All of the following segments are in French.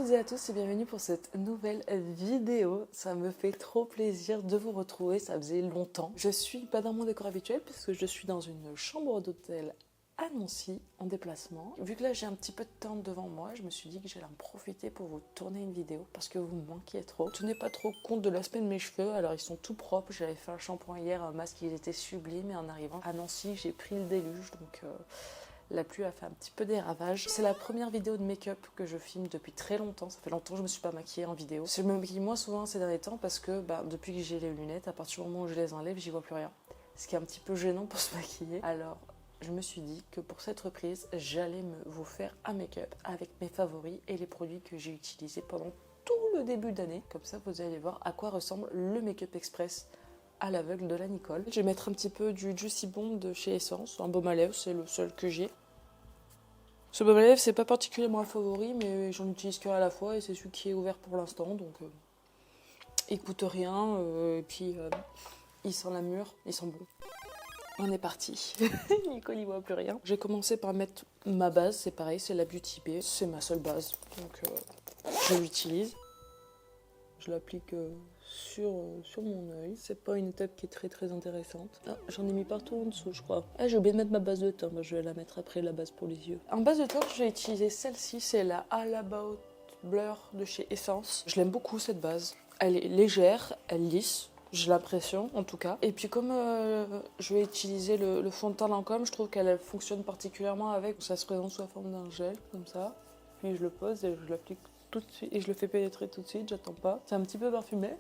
toutes et à tous et bienvenue pour cette nouvelle vidéo. Ça me fait trop plaisir de vous retrouver, ça faisait longtemps. Je suis pas dans mon décor habituel puisque je suis dans une chambre d'hôtel à Nancy en déplacement. Vu que là j'ai un petit peu de temps devant moi, je me suis dit que j'allais en profiter pour vous tourner une vidéo parce que vous me manquiez trop. Je tenais pas trop compte de l'aspect de mes cheveux, alors ils sont tout propres. J'avais fait un shampoing hier, un masque, il était sublime et en arrivant à Nancy j'ai pris le déluge donc... La pluie a fait un petit peu des ravages. C'est la première vidéo de make-up que je filme depuis très longtemps. Ça fait longtemps que je me suis pas maquillée en vidéo. Je me maquille moins souvent ces derniers temps parce que depuis que j'ai les lunettes, à partir du moment où je les enlève, j'y vois plus rien. Ce qui est un petit peu gênant pour se maquiller. Alors, je me suis dit que pour cette reprise, j'allais vous faire un make-up avec mes favoris et les produits que j'ai utilisés pendant tout le début d'année. Comme ça, vous allez voir à quoi ressemble le make-up express à l'aveugle de la Nicole. Je vais mettre un petit peu du Juicy Bomb de chez Essence, un baume à lèvres, c'est le seul que j'ai. Ce baume à lèvres, c'est pas particulièrement un favori, mais j'en utilise qu'un à la fois et c'est celui qui est ouvert pour l'instant, donc il coûte rien, et puis il sent la mûre, il sent bon. On est parti. Nicole, il voit plus rien. J'ai commencé par mettre ma base, c'est pareil, c'est la Beauty Bay, c'est ma seule base, donc je l'utilise. Je l'applique sur mon œil. C'est pas une étape qui est très intéressante. Ah, j'en ai mis partout en dessous, je crois. Ah, j'ai oublié de mettre ma base de teint. Je vais la mettre après, la base pour les yeux. En base de teint, je vais utiliser celle-ci. C'est la All About Blur de chez Essence. Je l'aime beaucoup, cette base. Elle est légère, elle lisse. J'ai l'impression, en tout cas. Et puis comme je vais utiliser le fond de teint Lancôme, je trouve qu'elle fonctionne particulièrement avec. Ça se présente sous la forme d'un gel, comme ça. Puis je le pose et je l'applique tout de suite. Et je le fais pénétrer tout de suite, j'attends pas. C'est un petit peu parfumé,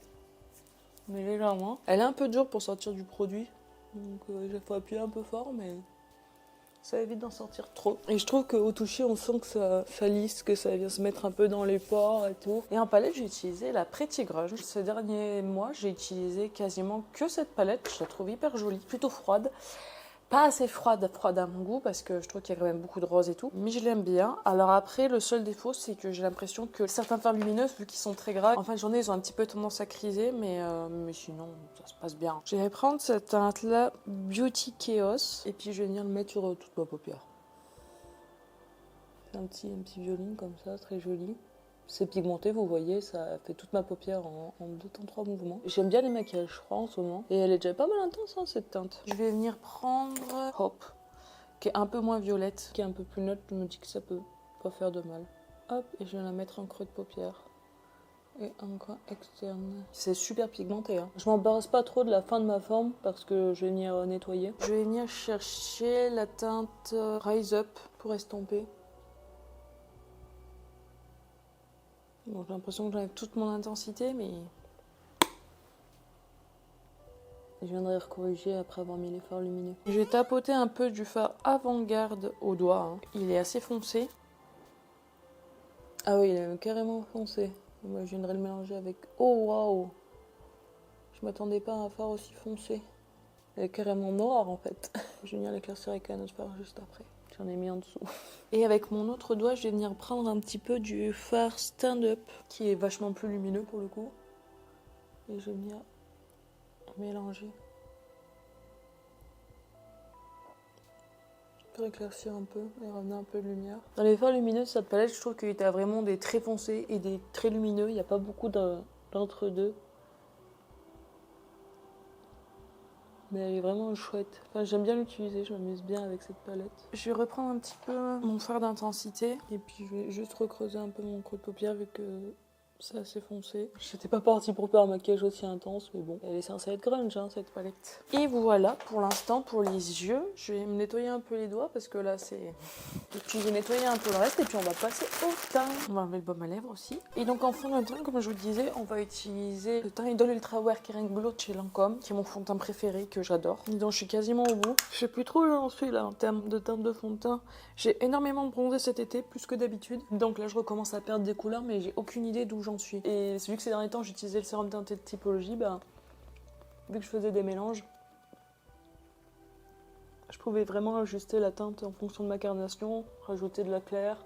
mais légèrement. Elle est un peu dure pour sortir du produit. Donc il faut appuyer un peu fort, mais ça évite d'en sortir trop. Et je trouve qu'au toucher, on sent que ça lisse, que ça vient se mettre un peu dans les pores et tout. Et en palette, j'ai utilisé la Pretty Grunge. Ces derniers mois, j'ai utilisé quasiment que cette palette. Je la trouve hyper jolie, plutôt froide. Pas assez froide à mon goût parce que je trouve qu'il y a quand même beaucoup de rose et tout. Mais je l'aime bien. Alors après, le seul défaut, c'est que j'ai l'impression que certains fards lumineux, vu qu'ils sont très gras, en fin de journée, ils ont un petit peu tendance à criser. Mais sinon, ça se passe bien. Je vais prendre cette teinte-là, Beauty Chaos. Et puis je vais venir le mettre sur toute ma paupière. C'est un petit violine comme ça, très joli. C'est pigmenté, vous voyez, ça fait toute ma paupière en 2 temps 3 mouvements. J'aime bien les maquillages froids en ce moment. Et elle est déjà pas mal intense, hein, cette teinte. Je vais venir prendre Hope, qui est un peu moins violette, qui est un peu plus neutre. Je me dis que ça peut pas faire de mal. Hop, et je vais la mettre en creux de paupière. Et un coin externe. C'est super pigmenté, hein. Je m'embarrasse pas trop de la fin de ma forme parce que je vais venir nettoyer. Je vais venir chercher la teinte Rise Up pour estomper. Bon, j'ai l'impression que j'enlève toute mon intensité, mais je viendrai recorriger après avoir mis les fards lumineux. Je vais tapoter un peu du fard avant-garde au doigt. Hein. Il est assez foncé. Ah oui, il est carrément foncé. Moi, je viendrai le mélanger avec... Oh, waouh! Je m'attendais pas à un fard aussi foncé. Il est carrément noir, en fait. Je vais venir l'éclaircir avec un autre fard juste après. J'en ai mis en dessous. Et avec mon autre doigt, je vais venir prendre un petit peu du fard stand-up, qui est vachement plus lumineux pour le coup. Et je vais venir mélanger. Je peux éclaircir un peu et ramener un peu de lumière. Dans les fards lumineux de cette palette, je trouve qu'il y a vraiment des très foncés et des très lumineux. Il n'y a pas beaucoup d'entre-deux. Mais elle est vraiment chouette. Enfin, j'aime bien l'utiliser, je m'amuse bien avec cette palette. Je vais reprendre un petit peu mon fard d'intensité. Et puis je vais juste recreuser un peu mon creux de paupière vu que c'est assez foncé. J'étais pas partie pour faire un maquillage aussi intense, mais bon. Elle est censée être grunge, hein, cette palette. Et voilà, pour l'instant, pour les yeux, je vais me nettoyer un peu les doigts parce que là, c'est... Et puis je vais nettoyer un peu le reste et puis on va passer au teint. On va enlever le baume à lèvres aussi. Et donc en fond de teint, comme je vous le disais, on va utiliser le teint Idol Ultra Wear Kering Glow de chez Lancôme, qui est mon fond de teint préféré, que j'adore. Et donc je suis quasiment au bout. Je sais plus trop où j'en suis là en termes de teinte de fond de teint. J'ai énormément bronzé cet été, plus que d'habitude. Donc là je recommence à perdre des couleurs, mais j'ai aucune idée d'où j'en suis. Et vu que ces derniers temps j'utilisais le sérum teinté de Typologie, vu que je faisais des mélanges, je pouvais vraiment ajuster la teinte en fonction de ma carnation, rajouter de la claire,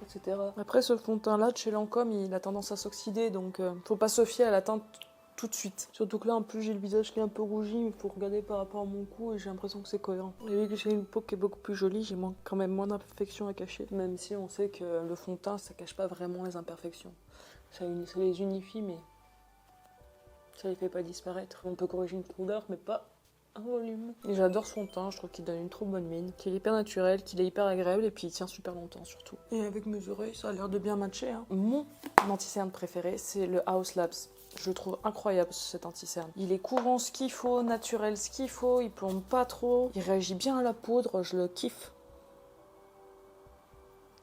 etc. Après, ce fond de teint là de chez Lancôme, il a tendance à s'oxyder, donc faut pas se fier à la teinte tout de suite. Surtout que là, en plus, j'ai le visage qui est un peu rougi, mais il faut regarder par rapport à mon cou et j'ai l'impression que c'est cohérent. Et vu que j'ai une peau qui est beaucoup plus jolie, j'ai quand même moins d'imperfections à cacher. Même si on sait que le fond de teint, ça cache pas vraiment les imperfections. Ça les unifie, mais ça les fait pas disparaître. On peut corriger une couleur, mais pas un volume. Et j'adore son teint, je trouve qu'il donne une trop bonne mine, qu'il est hyper naturel, qu'il est hyper agréable et puis il tient super longtemps surtout. Et avec mes oreilles, ça a l'air de bien matcher. Hein. Mon anti-cerne préféré, c'est le Haus Labs. Je le trouve incroyable cet anti-cerne. Il est courant ce qu'il faut, naturel ce qu'il faut, il plombe pas trop, il réagit bien à la poudre, je le kiffe.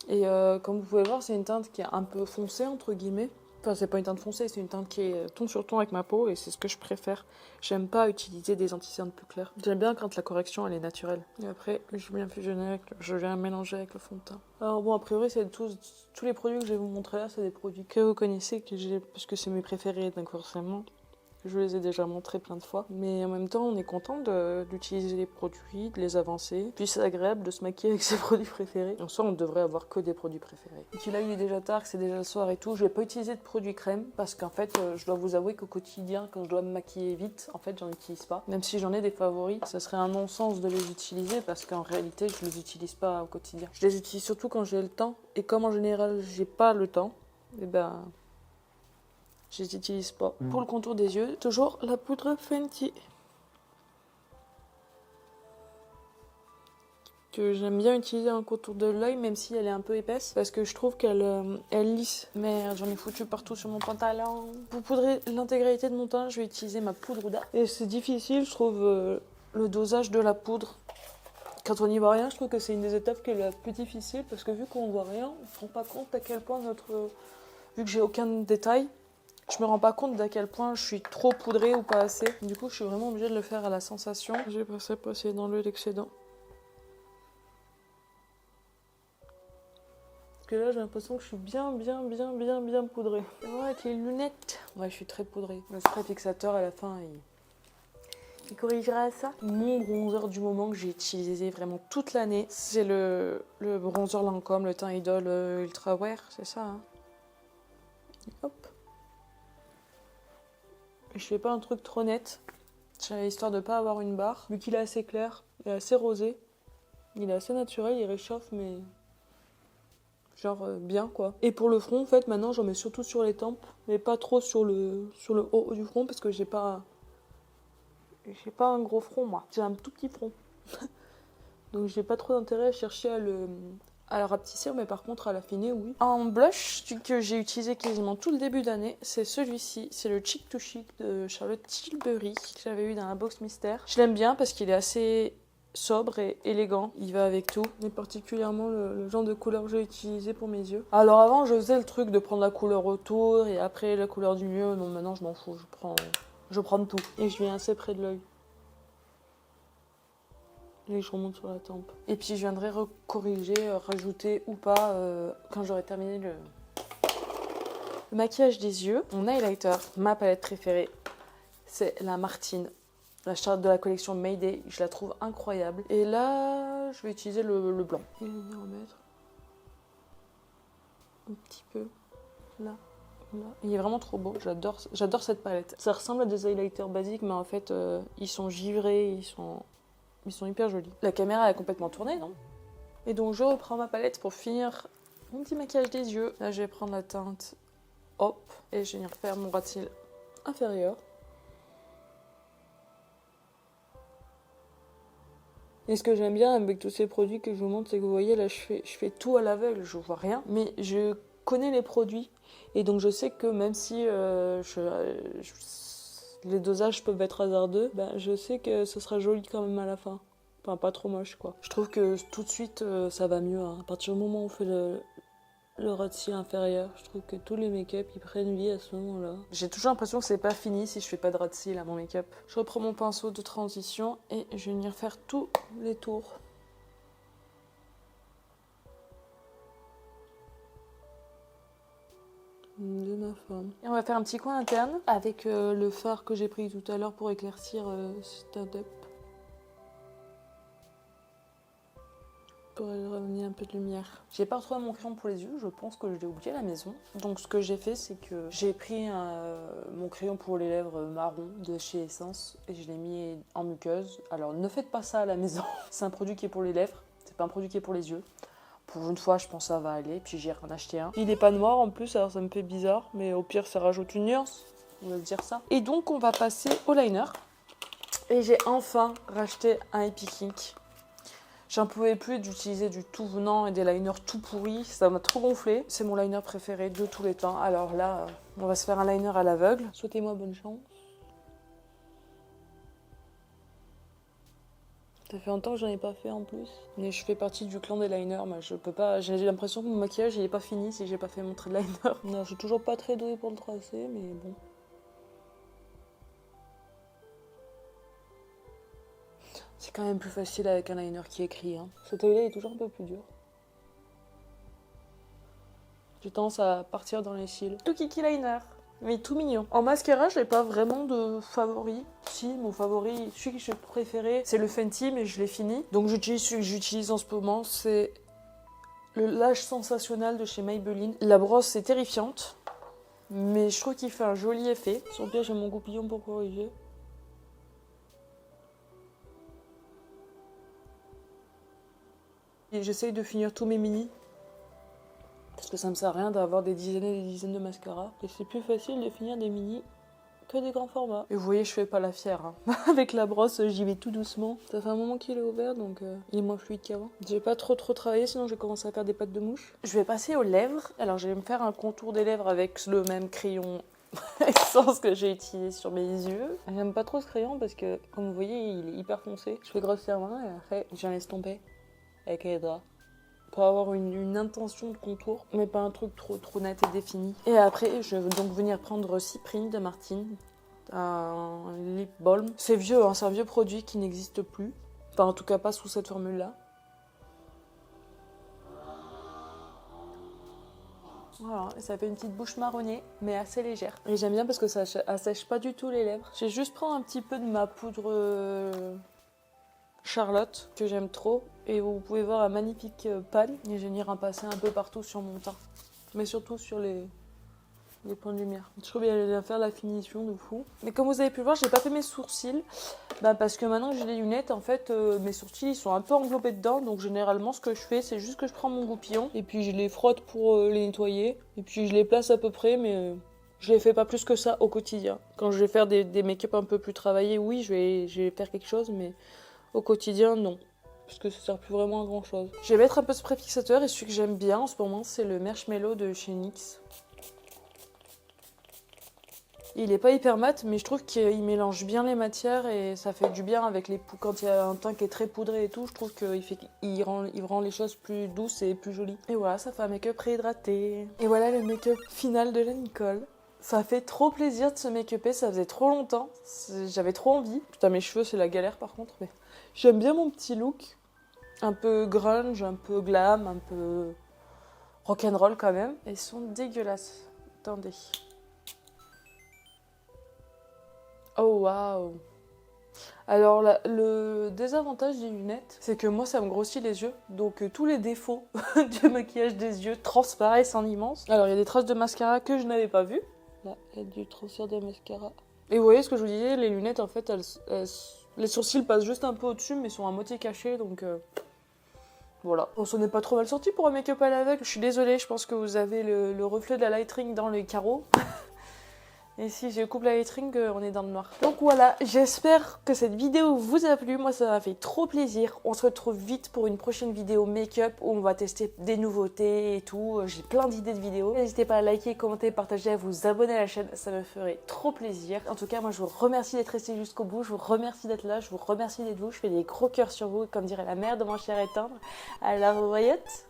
Et comme vous pouvez voir, c'est une teinte qui est un peu foncée entre guillemets. Enfin, c'est pas une teinte foncée, c'est une teinte qui est ton sur ton avec ma peau et c'est ce que je préfère. J'aime pas utiliser des anti-cernes plus clairs. J'aime bien quand la correction elle est naturelle. Et après, je viens mélanger avec le fond de teint. Alors bon, a priori, c'est tous les produits que je vais vous montrer là, c'est des produits que vous connaissez, parce que c'est mes préférés, donc forcément. Je vous les ai déjà montrés plein de fois. Mais en même temps, on est content d'utiliser les produits, de les avancer. Puis c'est agréable de se maquiller avec ses produits préférés. En soi, on devrait avoir que des produits préférés. Et puis là, il est déjà tard, c'est déjà le soir et tout. Je vais pas utiliser de produits crème parce qu'en fait, je dois vous avouer qu'au quotidien, quand je dois me maquiller vite, en fait, j'en utilise pas. Même si j'en ai des favoris, ça serait un non-sens de les utiliser parce qu'en réalité, je les utilise pas au quotidien. Je les utilise surtout quand j'ai le temps. Et comme en général, j'ai pas le temps, et ben... je les utilise pas. Pour le contour des yeux, toujours la poudre Fenty. Que j'aime bien utiliser en contour de l'œil, même si elle est un peu épaisse. Parce que je trouve qu'elle elle lisse. Merde, j'en ai foutu partout sur mon pantalon. Pour poudrer l'intégralité de mon teint, je vais utiliser ma poudre Huda. Et c'est difficile, je trouve, le dosage de la poudre. Quand on n'y voit rien, je trouve que c'est une des étapes qui est la plus difficile. Parce que vu qu'on voit rien, on se rend pas compte à quel point vu que j'ai aucun détail, je me rends pas compte d'à quel point je suis trop poudrée ou pas assez. Du coup, je suis vraiment obligée de le faire à la sensation. J'ai passé passer dans l'œil l'excédent. Parce que là, j'ai l'impression que je suis bien poudrée. Et voilà, avec les lunettes. Ouais, je suis très poudrée. Le spray fixateur, à la fin, il corrigera ça. Mon bronzer du moment que j'ai utilisé vraiment toute l'année, c'est le bronzer Lancôme, le teint Idol Ultra Wear, c'est ça, hein. Et hop. Je fais pas un truc trop net, histoire de pas avoir une barre. Vu qu'il est assez clair, il est assez rosé, il est assez naturel, il réchauffe, mais genre bien quoi. Et pour le front, en fait, maintenant j'en mets surtout sur les tempes, mais pas trop sur le haut du front parce que j'ai pas un gros front moi. J'ai un tout petit front, donc j'ai pas trop d'intérêt à chercher à le rapetissir, mais par contre à l'affiner, oui. En blush que j'ai utilisé quasiment tout le début d'année, c'est celui-ci. C'est le Chic to Chic de Charlotte Tilbury que j'avais eu dans la box mystère. Je l'aime bien parce qu'il est assez sobre et élégant. Il va avec tout. Et particulièrement le genre de couleur que j'ai utilisé pour mes yeux. Alors avant, je faisais le truc de prendre la couleur autour et après la couleur du milieu. Non, maintenant je m'en fous. Je prends tout. Et je viens assez près de l'œil. Et je remonte sur la tempe. Et puis je viendrai corriger, rajouter ou pas quand j'aurai terminé le maquillage des yeux. Mon highlighter, ma palette préférée, c'est la Martine. La charte de la collection Mayday, je la trouve incroyable. Et là, je vais utiliser le blanc. Et je vais venir en mettre un petit peu là. Là. Il est vraiment trop beau, j'adore cette palette. Ça ressemble à des highlighters basiques, mais en fait, ils sont givrés, ils sont hyper jolis. La caméra est complètement tournée, non? Et donc je reprends ma palette pour finir mon petit maquillage des yeux. Là je vais prendre la teinte Hop et je vais venir faire mon ras de cils inférieur. Et ce que j'aime bien avec tous ces produits que je vous montre, c'est que vous voyez là je fais tout à l'aveugle, je vois rien. Mais je connais les produits et donc je sais que même si les dosages peuvent être hasardeux, ben, je sais que ce sera joli quand même à la fin. Enfin, pas trop moche, quoi. Je trouve que tout de suite, ça va mieux. Hein. À partir du moment où on fait le ras de cils inférieur, je trouve que tous les make-up, ils prennent vie à ce moment-là. J'ai toujours l'impression que c'est pas fini si je fais pas de ras de cils à mon make-up. Je reprends mon pinceau de transition et je vais venir faire tous les tours. De ma forme. Et on va faire un petit coin interne avec le fard que j'ai pris tout à l'heure pour éclaircir Stand Up. pour ramener un peu de lumière. J'ai pas retrouvé mon crayon pour les yeux, je pense que je l'ai oublié à la maison. Donc ce que j'ai fait, c'est que j'ai pris mon crayon pour les lèvres marron de chez Essence et je l'ai mis en muqueuse. Alors ne faites pas ça à la maison, c'est un produit qui est pour les lèvres, c'est pas un produit qui est pour les yeux. Pour une fois, je pense que ça va aller, puis j'ai en acheté un. Il est pas noir en plus, alors ça me fait bizarre, mais au pire ça rajoute une nuance, on va se dire ça. Et donc on va passer au liner. Et j'ai enfin racheté un Epic Ink. J'en pouvais plus d'utiliser du tout venant et des liners tout pourris, ça m'a trop gonflé. C'est mon liner préféré de tous les temps. Alors là, on va se faire un liner à l'aveugle. Souhaitez-moi bonne chance. Ça fait longtemps que j'en ai pas fait en plus. Mais je fais partie du clan des liners, moi je peux pas. J'ai l'impression que mon maquillage il est pas fini si j'ai pas fait mon trait de liner. Non, je suis toujours pas très douée pour le tracer, mais bon. C'est quand même plus facile avec un liner qui écrit. Hein. Cet œil-là est toujours un peu plus dur. J'ai tendance à partir dans les cils. Tout kiki liner, mais tout mignon. En mascara, j'ai pas vraiment de favori. Si, mon favori, celui que j'ai préféré, c'est le Fenty, mais je l'ai fini. Donc j'utilise celui que j'utilise en ce moment, c'est le Lash Sensationnel de chez Maybelline. La brosse est terrifiante, mais je trouve qu'il fait un joli effet. Sans pire, j'ai mon goupillon pour corriger. Et j'essaye de finir tous mes mini. Parce que ça me sert à rien d'avoir des dizaines et des dizaines de mascaras. Et c'est plus facile de finir des mini que des grands formats. Et vous voyez, je fais pas la fière. Hein. Avec la brosse, j'y vais tout doucement. Ça fait un moment qu'il est ouvert, donc il est moins fluide qu'avant. J'ai pas trop travaillé, sinon j'ai commencé à faire des pattes de mouche. Je vais passer aux lèvres. Alors je vais me faire un contour des lèvres avec le même crayon Essence que j'ai utilisé sur mes yeux. J'aime pas trop ce crayon parce que, comme vous voyez, il est hyper foncé. Je fais grossièrement et après, j'en laisse tomber avec les doigts. Pour avoir une intention de contour, mais pas un truc trop net et défini. Et après, je vais donc venir prendre Cyprine de Martine, un lip balm. C'est vieux, hein, c'est un vieux produit qui n'existe plus. Enfin, en tout cas, pas sous cette formule-là. Voilà, et ça fait une petite bouche marronnée, mais assez légère. Et j'aime bien parce que ça assèche pas du tout les lèvres. Je vais juste prendre un petit peu de ma poudre Charlotte, que j'aime trop. Et vous pouvez voir un magnifique pan. Et je vais venir en passer un peu partout sur mon teint. Mais surtout sur les points de lumière. Je trouve qu'elle vient faire la finition de fou. Mais comme vous avez pu le voir, j'ai pas fait mes sourcils. Parce que maintenant que j'ai les lunettes, en fait, mes sourcils ils sont un peu englobés dedans. Donc généralement, ce que je fais, c'est juste que je prends mon goupillon. Et puis je les frotte pour les nettoyer. Et puis je les place à peu près, mais je les fais pas plus que ça au quotidien. Quand je vais faire des make-up un peu plus travaillés, oui, je vais faire quelque chose, mais au quotidien, non. Parce que ça sert plus vraiment à grand chose. Je vais mettre un peu de spray fixateur et celui que j'aime bien en ce moment, c'est le Marshmallow de chez NYX. Il est pas hyper mat, mais je trouve qu'il mélange bien les matières et ça fait du bien avec quand il y a un teint qui est très poudré et tout. Je trouve qu'il rend les choses plus douces et plus jolies. Et voilà, ça fait un make-up réhydraté. Et voilà le make-up final de la Nicole. Ça fait trop plaisir de se make-upper, ça faisait trop longtemps. J'avais trop envie. Putain, mes cheveux, c'est la galère par contre, mais j'aime bien mon petit look. Un peu grunge, un peu glam, un peu rock'n'roll quand même. Elles sont dégueulasses. Attendez. Oh waouh. Alors le désavantage des lunettes, c'est que moi ça me grossit les yeux. Donc tous les défauts du maquillage des yeux transparaissent en immense. Alors il y a des traces de mascara que je n'avais pas vues. Là, il y a du transfert de mascara. Et vous voyez ce que je vous disais, les lunettes en fait, les sourcils passent juste un peu au-dessus mais sont à moitié cachés donc... Voilà. Bon, ce n'est pas trop mal sorti pour un make-up à l'aveugle. Je suis désolée, je pense que vous avez le reflet de la light ring dans les carreaux. Et si je coupe la light ring, on est dans le noir. Donc voilà, j'espère que cette vidéo vous a plu. Moi, ça m'a fait trop plaisir. On se retrouve vite pour une prochaine vidéo make-up où on va tester des nouveautés et tout. J'ai plein d'idées de vidéos. N'hésitez pas à liker, commenter, partager, à vous abonner à la chaîne. Ça me ferait trop plaisir. En tout cas, moi, je vous remercie d'être resté jusqu'au bout. Je vous remercie d'être là. Je vous remercie d'être vous. Je fais des gros cœurs sur vous, comme dirait la mère de mon cher et tendre. À la revoyette.